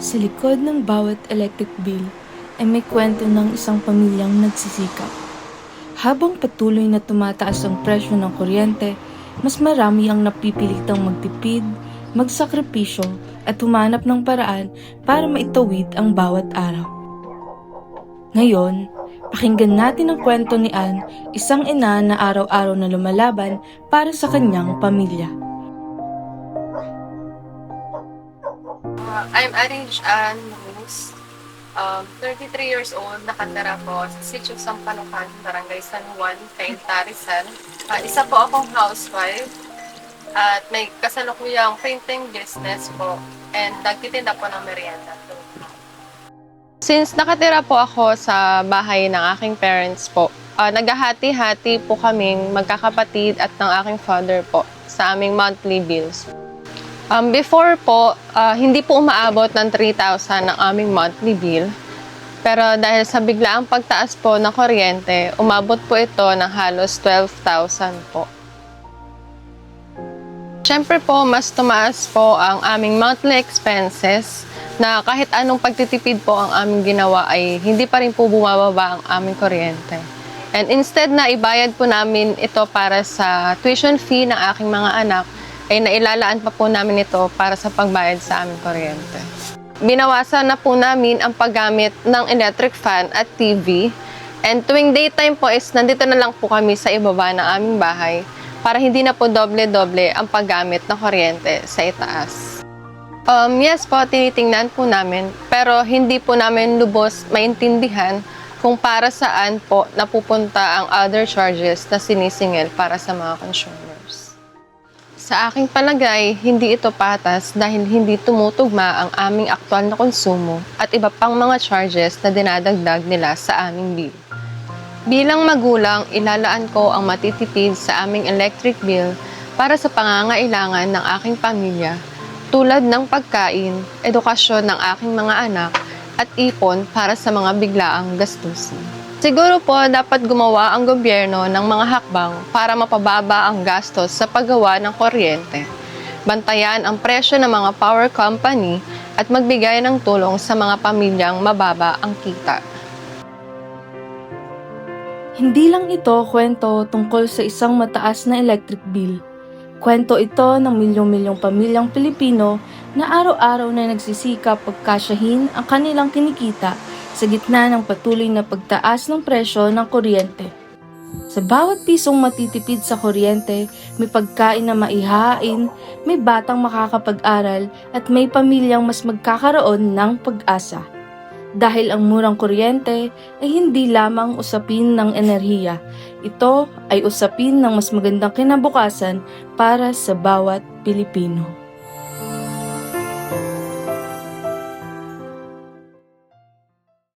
Sa likod ng bawat electric bill ay may kwento ng isang pamilyang nagsisikap. Habang patuloy na tumataas ang presyo ng kuryente, mas marami ang napipilitang magtipid, magsakripisyo at humanap ng paraan para maitawid ang bawat araw. Ngayon, pakinggan natin ang kwento ni Ann, isang ina na araw-araw na lumalaban para sa kanyang pamilya. I'm Arinj Ann Ruz, 33 years old, nakatira po sa Sitio Sampalucan, Barangay San Juan, Cainta, Rizal. Isa po akong housewife at may kasalukuyang printing business po and nagtitinda po ng merienda. Since nakatira po ako sa bahay ng aking parents po, naghahati-hati po kaming magkakapatid at ng aking father po sa aming monthly bills. Before po, hindi po umaabot ng 3,000 ang aming monthly bill. Pero dahil sa biglaang pagtaas po ng kuryente, umabot po ito ng halos 12,000 po. Siyempre po, mas tumaas po ang aming monthly expenses na kahit anong pagtitipid po ang aming ginawa ay hindi pa rin po bumababa ang aming kuryente. And instead na ibayad po namin ito para sa tuition fee ng aking mga anak, ay nailalaan pa po namin ito para sa pagbayad sa aming kuryente. Binawasan na po namin ang paggamit ng electric fan at TV. And tuwing daytime po is nandito na lang po kami sa ibaba ng aming bahay para hindi na po doble-doble ang paggamit ng kuryente sa itaas. Yes po, tinitingnan po namin, pero hindi po namin lubos maintindihan kung para saan po napupunta ang other charges na sinisingil para sa mga consumers. Sa aking palagay, hindi ito patas dahil hindi tumutugma ang aming aktual na konsumo at iba pang mga charges na dinadagdag nila sa aming bill. Bilang magulang, ilalaan ko ang matitipid sa aming electric bill para sa pangangailangan ng aking pamilya tulad ng pagkain, edukasyon ng aking mga anak at ipon para sa mga biglaang gastusin. Siguro po dapat gumawa ang gobyerno ng mga hakbang para mapababa ang gastos sa paggawa ng kuryente, bantayan ang presyo ng mga power company at magbigay ng tulong sa mga pamilyang mababa ang kita. Hindi lang ito kwento tungkol sa isang mataas na electric bill. Kwento ito ng milyong-milyong pamilyang Pilipino na araw-araw na nagsisikap pagkasyahin ang kanilang kinikita sa gitna ng patuloy na pagtaas ng presyo ng kuryente. Sa bawat pisong matitipid sa kuryente, may pagkain na maihahain, may batang makakapag-aral at may pamilyang mas magkakaroon ng pag-asa. Dahil ang murang kuryente ay hindi lamang usapin ng enerhiya, ito ay usapin ng mas magandang kinabukasan para sa bawat Pilipino.